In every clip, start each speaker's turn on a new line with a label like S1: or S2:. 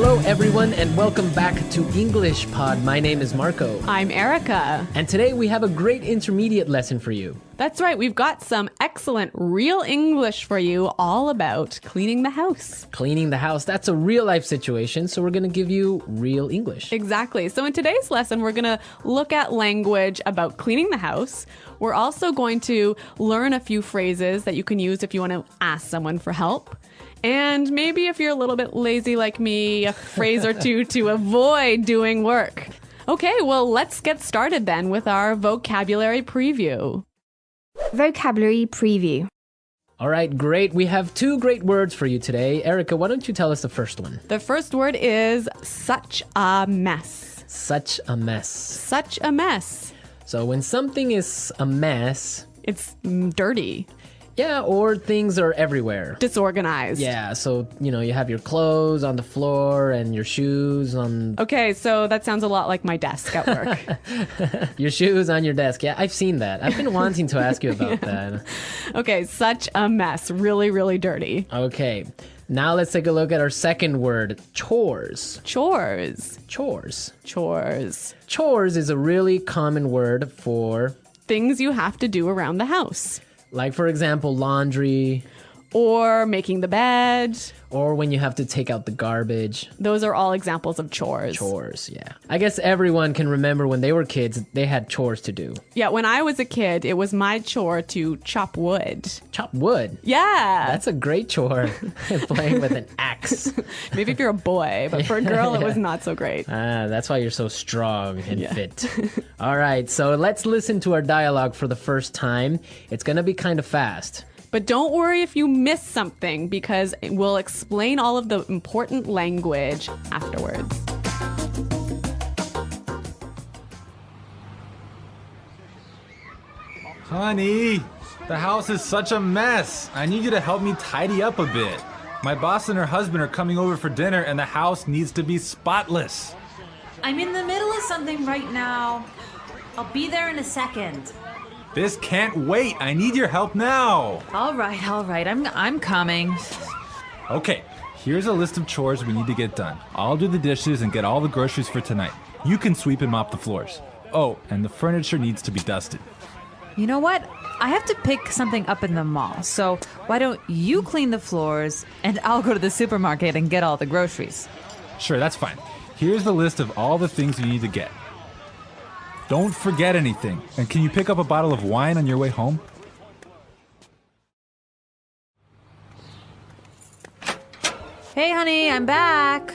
S1: Hello, everyone, and welcome back to English Pod. My name is Marco.
S2: I'm Erica.
S1: And today we have a great intermediate lesson for you.
S2: That's right. We've got some excellent real English for you all about cleaning the house.
S1: Cleaning the house, that's a real life situation, so we're going to give you real English.
S2: Exactly. So in today's lesson, we're going to look at language about cleaning the house. We're also going to learn a few phrases that you can use if you want to ask someone for help. And maybe if you're a little bit lazy like me, a phrase or two to avoid doing work. Okay, well, let's get started then with our vocabulary preview.
S3: Vocabulary preview.
S1: All right, great. We have two great words for you today. Erica, why don't you tell us the first one?
S2: The first word is such a mess.
S1: Such a mess.
S2: Such a mess.
S1: So when something is a mess...
S2: It's dirty.
S1: Yeah, or things are everywhere.
S2: Disorganized.
S1: Yeah, so, you have your clothes on the floor and your shoes on...
S2: Okay, so that sounds a lot like my desk at work.
S1: Your shoes on your desk. Yeah, I've seen that. I've been wanting to ask you about that.
S2: Okay, such a mess. Really, really dirty.
S1: Okay, now let's take a look at our second word, chores.
S2: Chores.
S1: Chores.
S2: Chores.
S1: Chores is a really common word for...
S2: things you have to do around the house.
S1: Like, for example, laundry.
S2: Or making the bed.
S1: Or when you have to take out the garbage.
S2: Those are all examples of chores.
S1: Chores, yeah. I guess everyone can remember when they were kids, they had chores to do.
S2: Yeah, when I was a kid, it was my chore to chop wood.
S1: Chop wood?
S2: Yeah.
S1: That's a great chore. Playing with an axe.
S2: Maybe if you're a boy, but for a girl, it was not so great.
S1: That's why you're so strong and fit. All right, so let's listen to our dialogue for the first time. It's going to be kind of fast.
S2: But don't worry if you miss something, because we'll explain all of the important language afterwards.
S4: Honey, the house is such a mess. I need you to help me tidy up a bit. My boss and her husband are coming over for dinner and the house needs to be spotless.
S5: I'm in the middle of something right now. I'll be there in a second.
S4: This can't wait. I need your help now.
S5: All right. I'm coming.
S4: Okay, here's a list of chores we need to get done. I'll do the dishes and get all the groceries for tonight. You can sweep and mop the floors. Oh, and the furniture needs to be dusted.
S5: You know what? I have to pick something up in the mall. So why don't you clean the floors and I'll go to the supermarket and get all the groceries.
S4: Sure, that's fine. Here's the list of all the things you need to get. Don't forget anything. And can you pick up a bottle of wine on your way home?
S5: Hey, honey, I'm back.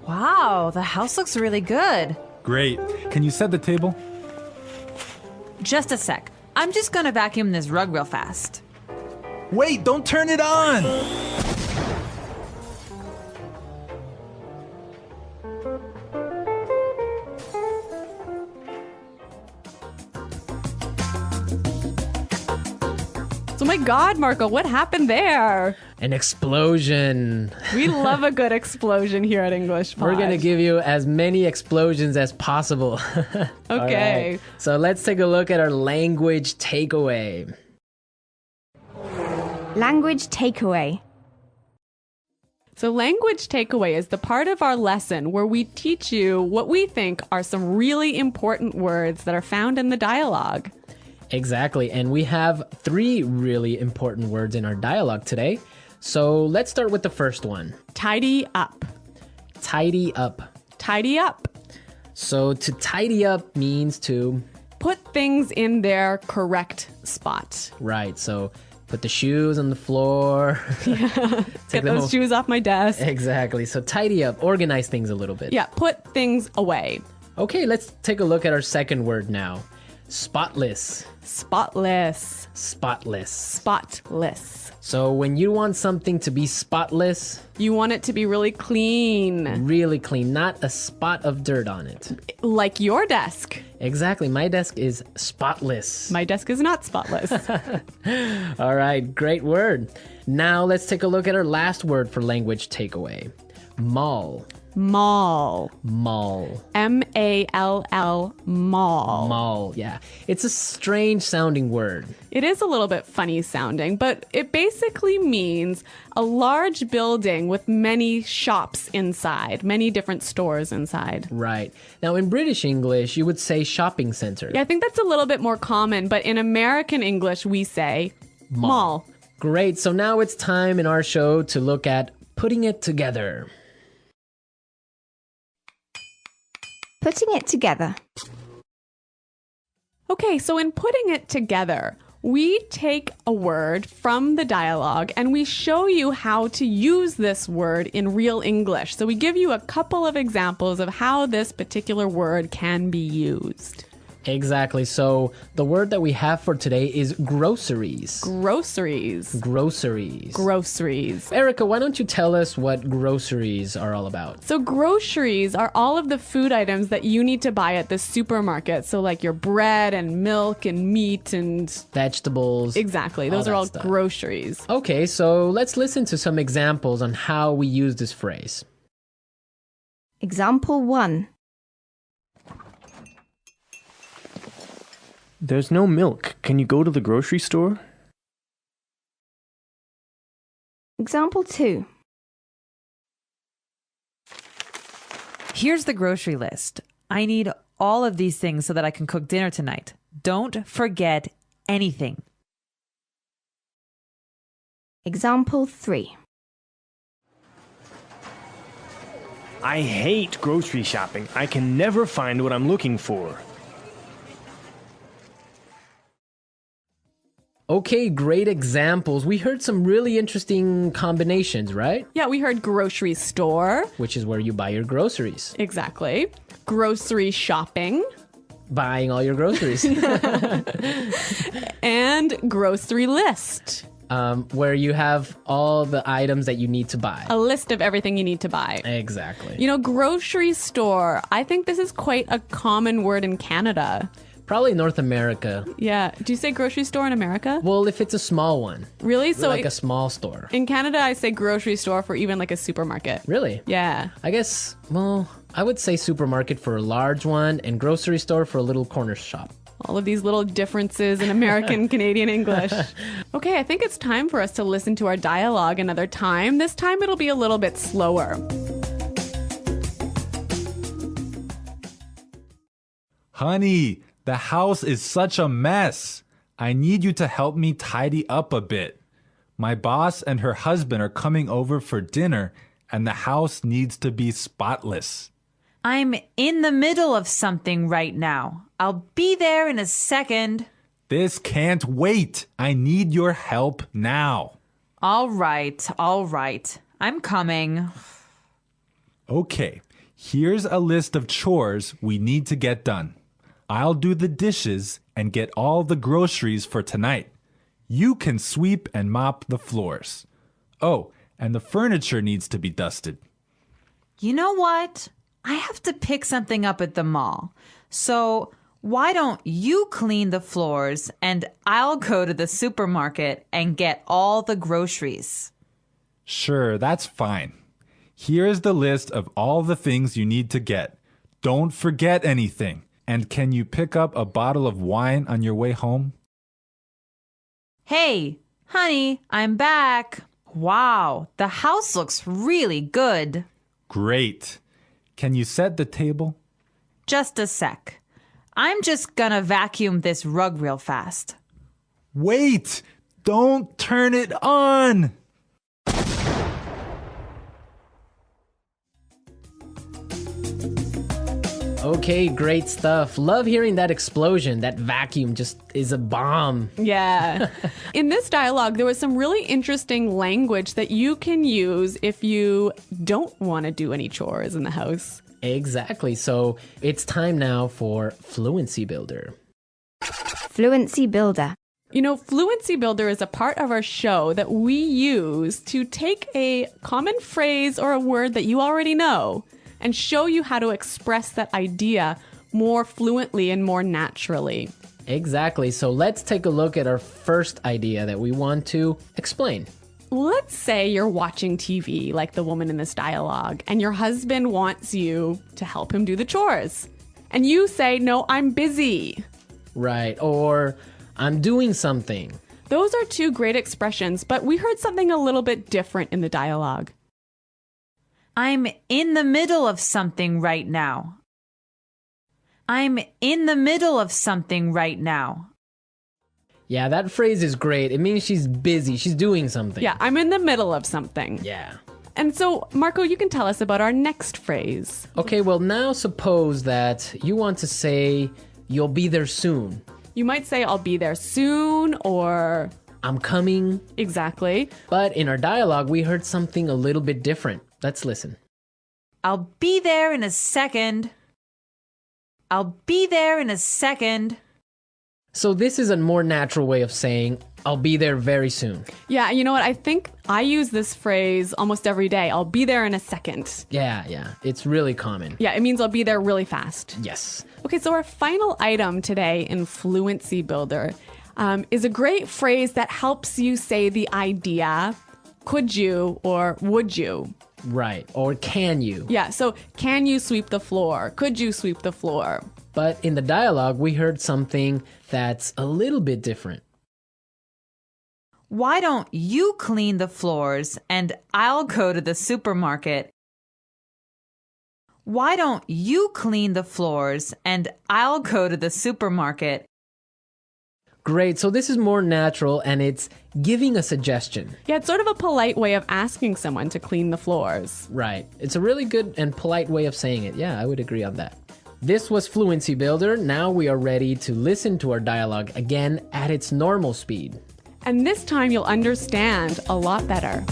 S5: Wow, the house looks really good.
S4: Great. Can you set the table?
S5: Just a sec. I'm just gonna vacuum this rug real fast.
S4: Wait, don't turn it on!
S2: So my God, Marco, what happened there?
S1: An explosion.
S2: We love a good explosion here at English Pod.
S1: We're going to give you as many explosions as possible.
S2: Okay.
S1: Right. So let's take a look at our language takeaway.
S3: Language takeaway.
S2: So language takeaway is the part of our lesson where we teach you what we think are some really important words that are found in the dialogue.
S1: Exactly, and we have 3 really important words in our dialogue today. So let's start with the first one.
S2: Tidy up.
S1: Tidy up.
S2: Tidy up.
S1: So to tidy up means to...
S2: put things in their correct spot.
S1: Right, so put the shoes on the floor.
S2: Get those shoes off my desk.
S1: Exactly, so tidy up, organize things a little bit.
S2: Yeah, put things away.
S1: Okay, let's take a look at our second word now. Spotless.
S2: Spotless.
S1: Spotless.
S2: Spotless.
S1: So when you want something to be spotless...
S2: you want it to be really clean.
S1: Really clean, not a spot of dirt on it.
S2: Like your desk.
S1: Exactly, my desk is spotless.
S2: My desk is not spotless.
S1: All right, great word. Now let's take a look at our last word for language takeaway. Mall.
S2: Mall.
S1: Mall.
S2: M-A-L-L, mall.
S1: Mall, yeah. It's a strange sounding word.
S2: It is a little bit funny sounding, but it basically means a large building with many shops inside, many different stores inside.
S1: Right. Now, in British English, you would say shopping center.
S2: Yeah, I think that's a little bit more common, but in American English, we say mall.
S1: Great. So now it's time in our show to look at putting it together.
S3: Putting it together.
S2: Okay, so in putting it together, we take a word from the dialogue and we show you how to use this word in real English. So we give you a couple of examples of how this particular word can be used.
S1: Exactly. So the word that we have for today is groceries.
S2: Groceries.
S1: Groceries.
S2: Groceries.
S1: Erica, why don't you tell us what groceries are all about?
S2: So groceries are all of the food items that you need to buy at the supermarket. So like your bread and milk and meat and...
S1: Vegetables.
S2: Exactly. Those are all
S1: stuff.
S2: Groceries.
S1: Okay, so let's listen to some examples on how we use this phrase.
S3: Example 1.
S6: There's no milk. Can you go to the grocery store?
S3: Example 2.
S5: Here's the grocery list. I need all of these things so that I can cook dinner tonight. Don't forget anything.
S3: Example 3.
S6: I hate grocery shopping. I can never find what I'm looking for.
S1: Okay, great examples. We heard some really interesting combinations, right?
S2: Yeah, we heard grocery store.
S1: Which is where you buy your groceries.
S2: Exactly. Grocery shopping.
S1: Buying all your groceries.
S2: And grocery list.
S1: Where you have all the items that you need to buy.
S2: A list of everything you need to buy.
S1: Exactly.
S2: You know, grocery store. I think this is quite a common word in Canada.
S1: Probably North America.
S2: Yeah. Do you say grocery store in America?
S1: Well, if it's a small one.
S2: Really? So
S1: Like a small store.
S2: in Canada, I say grocery store for even like a supermarket.
S1: Really?
S2: Yeah.
S1: I guess, well, I would say supermarket for a large one and grocery store for a little corner shop.
S2: All of these little differences in American Canadian English. Okay, I think it's time for us to listen to our dialogue another time. This time it'll be a little bit slower.
S4: Honey, the house is such a mess. I need you to help me tidy up a bit. My boss and her husband are coming over for dinner, and the house needs to be spotless.
S5: I'm in the middle of something right now. I'll be there in a second.
S4: This can't wait. I need your help now.
S5: All right. I'm coming.
S4: Okay, here's a list of chores we need to get done. I'll do the dishes and get all the groceries for tonight. You can sweep and mop the floors. Oh, and the furniture needs to be dusted.
S5: You know what? I have to pick something up at the mall. So why don't you clean the floors and I'll go to the supermarket and get all the groceries?
S4: Sure, that's fine. Here's the list of all the things you need to get. Don't forget anything. And can you pick up a bottle of wine on your way home?
S5: Hey, honey, I'm back. Wow, the house looks really good.
S4: Great. Can you set the table?
S5: Just a sec. I'm just gonna vacuum this rug real fast.
S4: Wait! Don't turn it on!
S1: Okay, great stuff. Love hearing that explosion. That vacuum just is a bomb.
S2: Yeah. In this dialogue, there was some really interesting language that you can use if you don't want to do any chores in the house.
S1: Exactly. So it's time now for Fluency Builder.
S3: Fluency Builder.
S2: You know, Fluency Builder is a part of our show that we use to take a common phrase or a word that you already know and show you how to express that idea more fluently and more naturally.
S1: Exactly. So let's take a look at our first idea that we want to explain.
S2: let's say you're watching TV like the woman in this dialogue, and your husband wants you to help him do the chores. And you say, no, I'm busy.
S1: Right. Or I'm doing something.
S2: Those are two great expressions, but we heard something a little bit different in the dialogue.
S5: I'm in the middle of something right now. I'm in the middle of something right now.
S1: Yeah, that phrase is great. It means she's busy. She's doing something.
S2: Yeah, I'm in the middle of something.
S1: Yeah.
S2: And so, Marco, you can tell us about our next phrase.
S1: Okay, well, now suppose that you want to say, you'll be there soon.
S2: You might say, I'll be there soon, or...
S1: I'm coming.
S2: Exactly.
S1: But in our dialogue, we heard something a little bit different. Let's listen.
S5: I'll be there in a second. I'll be there in a second.
S1: So this is a more natural way of saying, I'll be there very soon.
S2: Yeah, you know what? I think I use this phrase almost every day. I'll be there in a second.
S1: Yeah. It's really common.
S2: Yeah, it means I'll be there really fast.
S1: Yes.
S2: Okay, so our final item today in Fluency Builder is a great phrase that helps you say the idea, could you or would you?
S1: Right. Or can you?
S2: Yeah, so can you sweep the floor? Could you sweep the floor?
S1: But in the dialogue, we heard something that's a little bit different.
S5: Why don't you clean the floors and I'll go to the supermarket? Why don't you clean the floors and I'll go to the supermarket?
S1: Great. So this is more natural and it's giving a suggestion.
S2: Yeah, it's sort of a polite way of asking someone to clean the floors.
S1: Right. It's a really good and polite way of saying it. Yeah, I would agree on that. This was Fluency Builder. Now we are ready to listen to our dialogue again at its normal speed.
S2: And this time you'll understand a lot better.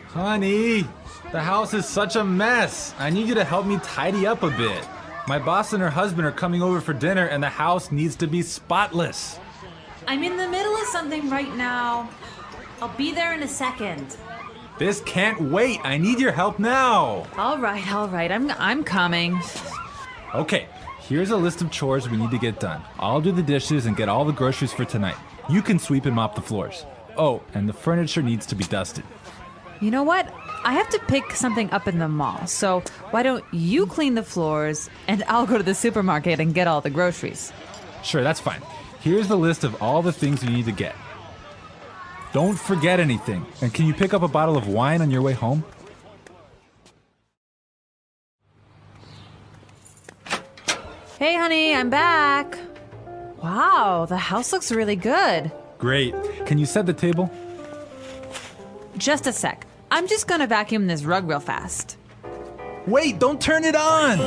S4: Honey, the house is such a mess. I need you to help me tidy up a bit. My boss and her husband are coming over for dinner and the house needs to be spotless.
S5: I'm in the middle of something right now. I'll be there in a second.
S4: This can't wait. I need your help now.
S5: All right. I'm coming.
S4: Okay, here's a list of chores we need to get done. I'll do the dishes and get all the groceries for tonight. You can sweep and mop the floors. Oh, and the furniture needs to be dusted.
S5: You know what? I have to pick something up in the mall. So why don't you clean the floors and I'll go to the supermarket and get all the groceries?
S4: Sure, that's fine. Here's the list of all the things you need to get. Don't forget anything. And can you pick up a bottle of wine on your way home?
S5: Hey, honey, I'm back. Wow, the house looks really good.
S4: Great. Can you set the table?
S5: Just a sec. I'm just gonna vacuum this rug real fast.
S4: Wait, don't turn it on!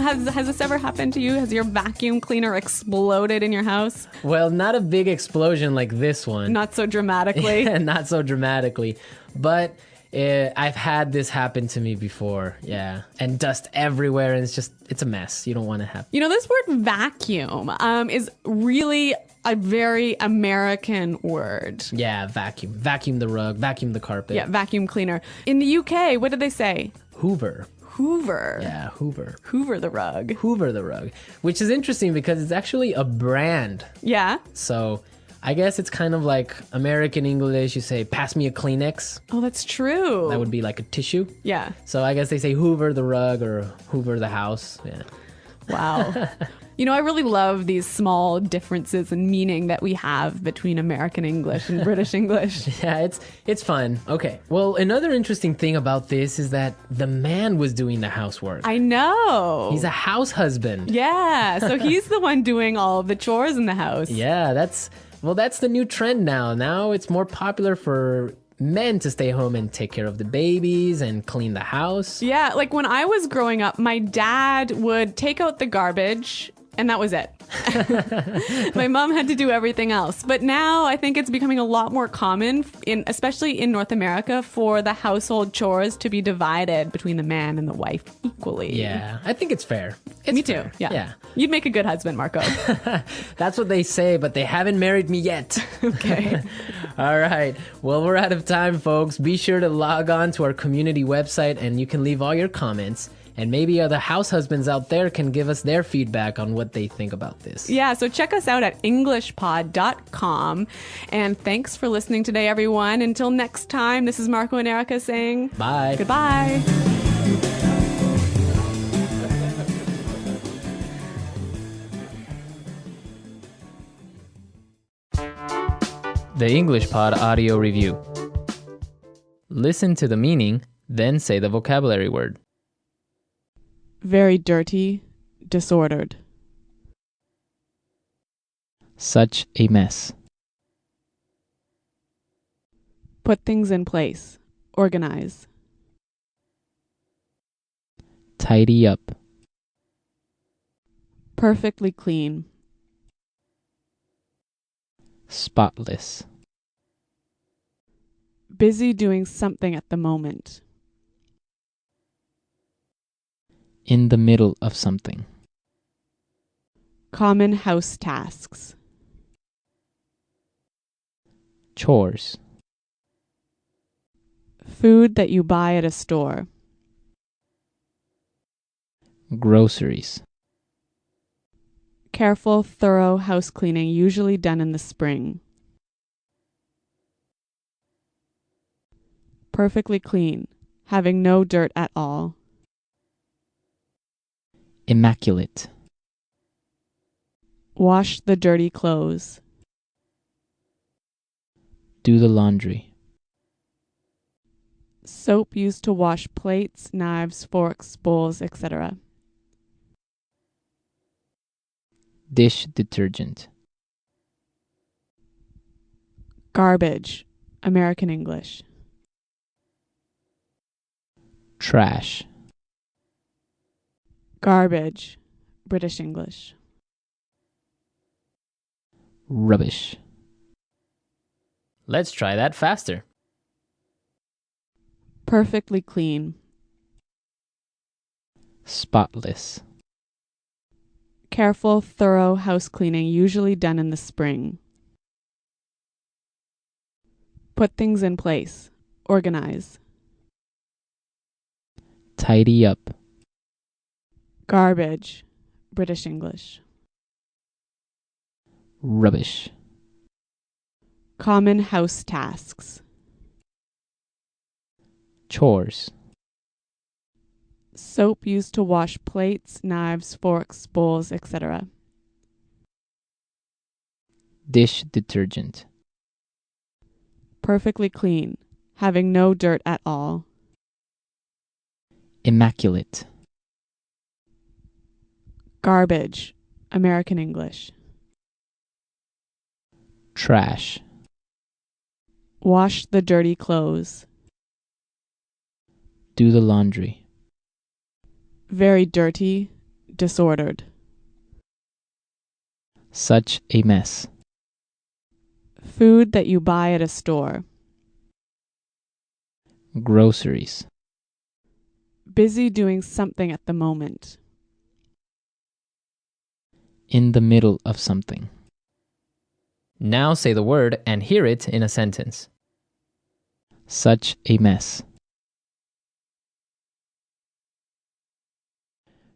S2: Has this ever happened to you? Has your vacuum cleaner exploded in your house?
S1: Well, not a big explosion like this one.
S2: Not so dramatically.
S1: Not so dramatically. But I've had this happen to me before. Yeah. And dust everywhere. And it's a mess. You don't want to have.
S2: You know, this word vacuum is really a very American word.
S1: Yeah, vacuum. Vacuum the rug. Vacuum the carpet.
S2: Yeah, vacuum cleaner. In the UK, what did they say?
S1: Hoover.
S2: Hoover.
S1: Yeah, Hoover.
S2: Hoover the rug.
S1: Hoover the rug. Which is interesting because it's actually a brand.
S2: Yeah.
S1: So I guess it's kind of like American English. You say, pass me a Kleenex.
S2: Oh, that's true.
S1: That would be like a tissue.
S2: Yeah.
S1: So I guess they say Hoover the rug or Hoover the house. Yeah.
S2: Wow. You know, I really love these small differences in meaning that we have between American English and British English.
S1: Yeah, it's fun. Okay. Well, another interesting thing about this is that the man was doing the housework.
S2: I know.
S1: He's a house husband.
S2: Yeah. So he's the one doing all of the chores in the house.
S1: Yeah, that's the new trend now. Now it's more popular for men to stay home and take care of the babies and clean the house.
S2: Yeah, like when I was growing up, my dad would take out the garbage and that was it. My mom had to do everything else. But now I think it's becoming a lot more common, especially in North America, for the household chores to be divided between the man and the wife equally.
S1: Yeah, I think it's fair.
S2: Me too.
S1: Fair.
S2: Yeah. You'd make a good husband, Marco.
S1: That's what they say, but they haven't married me yet.
S2: Okay.
S1: All right. Well, we're out of time, folks. Be sure to log on to our community website and you can leave all your comments. And maybe other house husbands out there can give us their feedback on what they think about this.
S2: Yeah, so check us out at englishpod.com. And thanks for listening today, everyone. Until next time, this is Marco and Erica saying
S1: Bye.
S2: Goodbye.
S1: The English Pod Audio Review. Listen to the meaning, then say the vocabulary word.
S2: Very dirty, disordered.
S1: Such a mess.
S2: Put things in place. Organize.
S1: Tidy up.
S2: Perfectly clean.
S1: Spotless.
S2: Busy doing something at the moment.
S1: In the middle of something.
S2: Common house tasks.
S1: Chores.
S2: Food that you buy at a store.
S1: Groceries.
S2: Careful, thorough house cleaning, usually done in the spring. Perfectly clean, having no dirt at all.
S1: Immaculate.
S2: Wash the dirty clothes.
S1: Do the laundry.
S2: Soap used to wash plates, knives, forks, bowls, etc.
S1: Dish detergent.
S2: Garbage, American English.
S1: Trash.
S2: Garbage, British English.
S1: Rubbish. Let's try that faster.
S2: Perfectly clean.
S1: Spotless.
S2: Careful, thorough house cleaning, usually done in the spring. Put things in place. Organize.
S1: Tidy up.
S2: Garbage, British English.
S1: Rubbish.
S2: Common house tasks.
S1: Chores.
S2: Soap used to wash plates, knives, forks, bowls, etc.
S1: Dish detergent.
S2: Perfectly clean, having no dirt at all.
S1: Immaculate.
S2: Garbage, American English.
S1: Trash.
S2: Wash the dirty clothes.
S1: Do the laundry.
S2: Very dirty, disordered.
S1: Such a mess.
S2: Food that you buy at a store.
S1: Groceries.
S2: Busy doing something at the moment.
S1: In the middle of something. Now say the word and hear it in a sentence. Such a mess.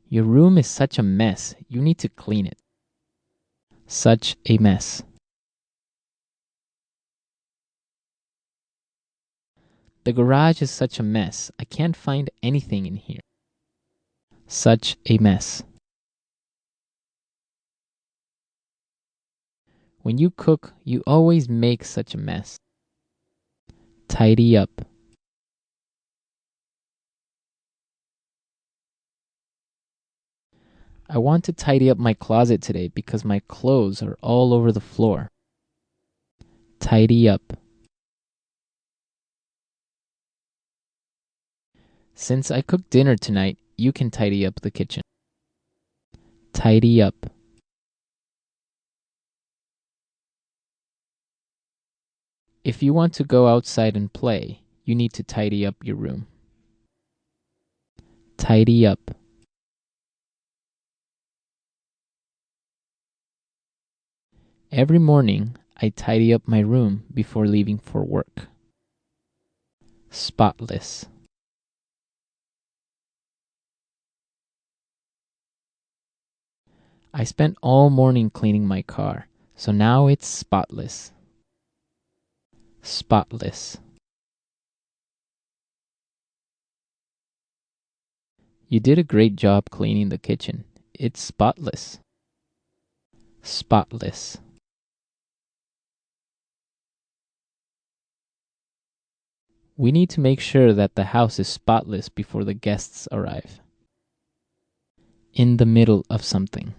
S1: Your room is such a mess. You need to clean it. Such a mess. The garage is such a mess. I can't find anything in here. Such a mess. When you cook, you always make such a mess. Tidy up. I want to tidy up my closet today because my clothes are all over the floor. Tidy up. Since I cooked dinner tonight, you can tidy up the kitchen. Tidy up. If you want to go outside and play, you need to tidy up your room. Tidy up. Every morning, I tidy up my room before leaving for work. Spotless. I spent all morning cleaning my car, so now it's spotless. Spotless. You did a great job cleaning the kitchen. It's spotless. Spotless. We need to make sure that the house is spotless before the guests arrive. In the middle of something.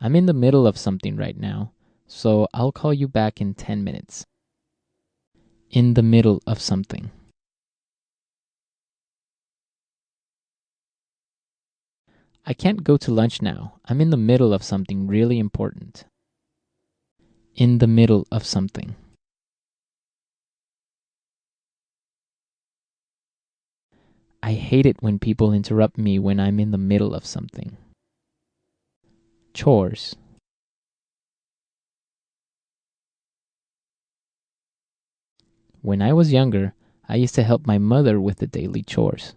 S1: I'm in the middle of something right now, so I'll call you back in 10 minutes. In the middle of something. I can't go to lunch now. I'm in the middle of something really important. In the middle of something. I hate it when people interrupt me when I'm in the middle of something. Chores. When I was younger, I used to help my mother with the daily chores.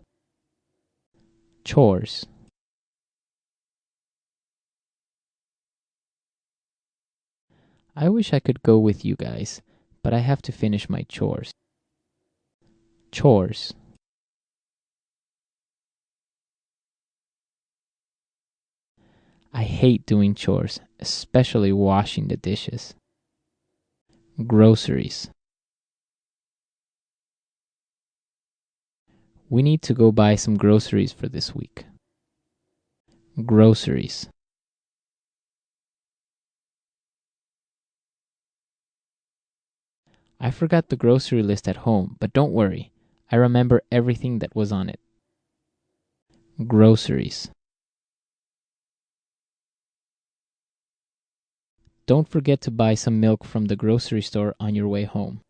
S1: Chores. I wish I could go with you guys, but I have to finish my chores. Chores. I hate doing chores, especially washing the dishes. Groceries. We need to go buy some groceries for this week. Groceries. I forgot the grocery list at home, but don't worry. I remember everything that was on it. Groceries. Don't forget to buy some milk from the grocery store on your way home.